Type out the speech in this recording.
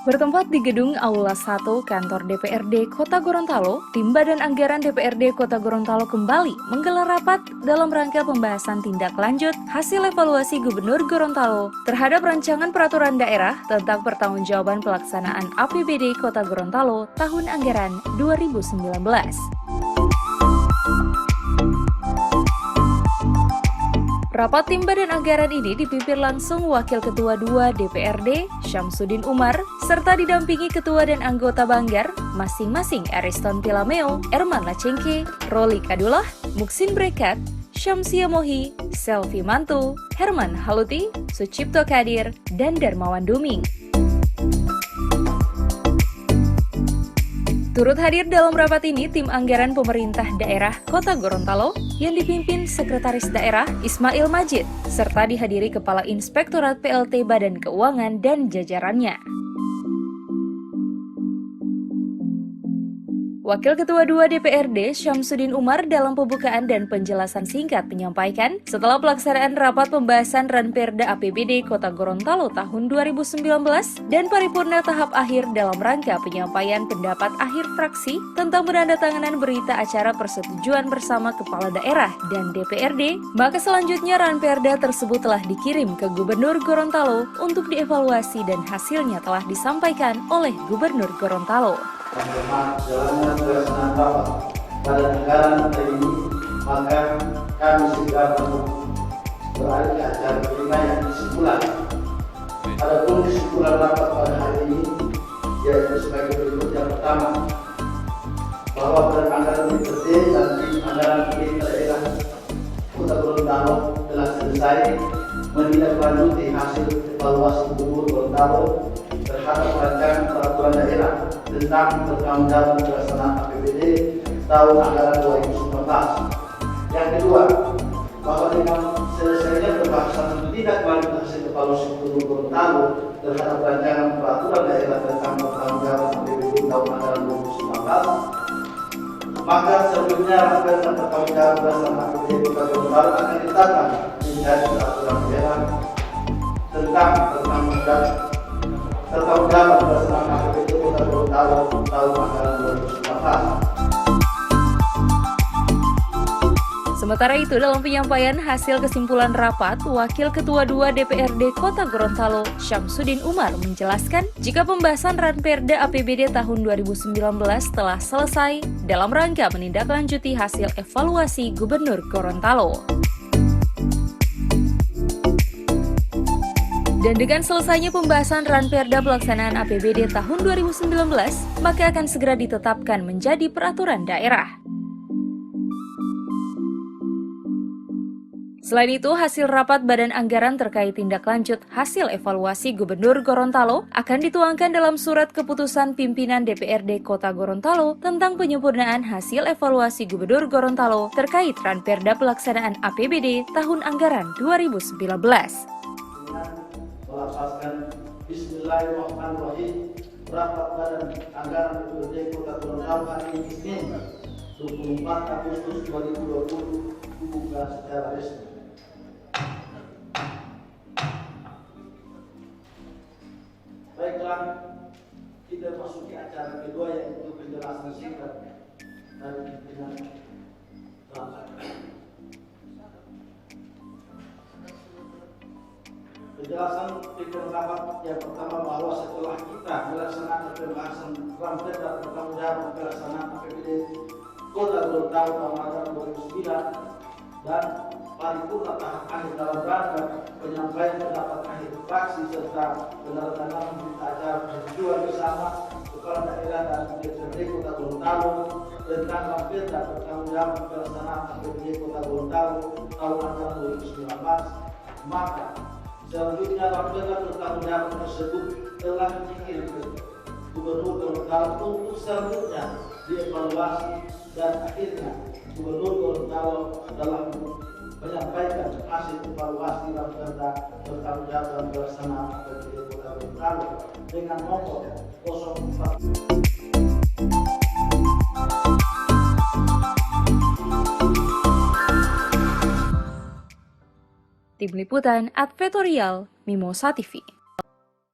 Bertempat di gedung Aula 1 Kantor DPRD Kota Gorontalo, Tim Badan Anggaran DPRD Kota Gorontalo kembali menggelar rapat dalam rangka pembahasan tindak lanjut hasil evaluasi Gubernur Gorontalo terhadap rancangan peraturan daerah tentang pertanggungjawaban pelaksanaan APBD Kota Gorontalo tahun anggaran 2019. Rapat Tim Badan Anggaran ini dipimpin langsung Wakil Ketua 2 DPRD, Syamsuddin Umar, serta didampingi Ketua dan anggota Banggar, masing-masing Ariston Pilameo, Erman Lacengke, Roli Kadullah, Muksin Brekat, Syamsia Mohi, Selvi Mantu, Herman Haluti, Sucipto Kadir, dan Darmawan Duming. Turut hadir dalam rapat ini tim anggaran pemerintah daerah Kota Gorontalo yang dipimpin Sekretaris Daerah Ismail Majid, serta dihadiri Kepala Inspektorat PLT Badan Keuangan dan jajarannya. Wakil Ketua 2 DPRD Syamsuddin Umar dalam pembukaan dan penjelasan singkat menyampaikan, setelah pelaksanaan rapat pembahasan Ranperda APBD Kota Gorontalo tahun 2019 dan paripurna tahap akhir dalam rangka penyampaian pendapat akhir fraksi tentang penandatanganan berita acara persetujuan bersama Kepala Daerah dan DPRD, maka selanjutnya Ranperda tersebut telah dikirim ke Gubernur Gorontalo untuk dievaluasi dan hasilnya telah disampaikan oleh Gubernur Gorontalo. Mencermati jalannya pelaksanaan rapat Badan Anggaran hari ini, maka kami segera beralih ke acara kelima yang kesimpulan. Adapun kesimpulan rapat pada hari ini yaitu sebagai berikut. Yang pertama, bahwa Badan Anggaran DPRD dan Tim Anggaran Pemerintah Daerah Kota Gorontalo telah selesai menindaklanjuti hasil evaluasi Gubernur Gorontalo terhadap rancangan peraturan daerah tentang pertanggungjawaban pelaksanaan APBD tahun anggaran 2019. Yang kedua, bahwa dengan selesainya pembahasan tindak lanjut hasil evaluasi Gubernur Gorontalo terhadap rancangan peraturan daerah tentang pertanggungjawaban APBD tahun anggaran 2019, maka selanjutnya rancangan pertanggungjawaban pelaksanaan APBD Kota Gorontalo akan ditetapkan menjadi peraturan daerah tentang pertanggungjawaban pelaksanaan APBD Kota Gorontalo tahun anggaran 2019. Sementara itu, dalam penyampaian hasil kesimpulan rapat, Wakil Ketua 2 DPRD Kota Gorontalo, Syamsuddin Umar menjelaskan, jika pembahasan Ranperda APBD tahun 2019 telah selesai dalam rangka menindaklanjuti hasil evaluasi Gubernur Gorontalo. Dan dengan selesainya pembahasan Ranperda pelaksanaan APBD tahun 2019, maka akan segera ditetapkan menjadi peraturan daerah. Selain itu, hasil rapat Badan Anggaran terkait tindak lanjut hasil evaluasi Gubernur Gorontalo akan dituangkan dalam surat keputusan pimpinan DPRD Kota Gorontalo tentang penyempurnaan hasil evaluasi Gubernur Gorontalo terkait Ranperda pelaksanaan APBD tahun anggaran 2019. Melafazkan Bismillahirrahmanirrahim. Rapat Badan Anggaran DPRD Kota Gorontalo hari ini Senin 24 Agustus 2020 dibuka secara resmi. Baiklah, kita masuki acara kedua yaitu penjelasan singkat dari pimpinan rapat. Penjelasan pimpinan rapat yang pertama, bahwa setelah kita melaksanakan pembahasan Ranperda pertanggungjawaban pelaksanaan APBD Kota Gorontalo tahun anggaran 2009 dan paripurna tahap akhir dalam rangka penyampaian pendapat akhir fraksi serta penandatanganan berita acara persetujuan bersama Kepala Daerah dan DPRD Kota Gorontalo tentang Ranperda pertanggungjawaban pelaksanaan APBD Kota Gorontalo tahun anggaran 2019, maka selanjutnya Ranperda pertanggungjawaban tersebut telah dikirim ke Gubernur Gorontalo untuk selanjutnya dievaluasi dan akhirnya Gubernur Gorontalo dalam menyampaikan hasil evaluasi Ranperda pertanggungjawaban pelaksanaan APBD Kota Gorontalo dengan nomor 04. Tim Liputan Advertorial Mimosa TV.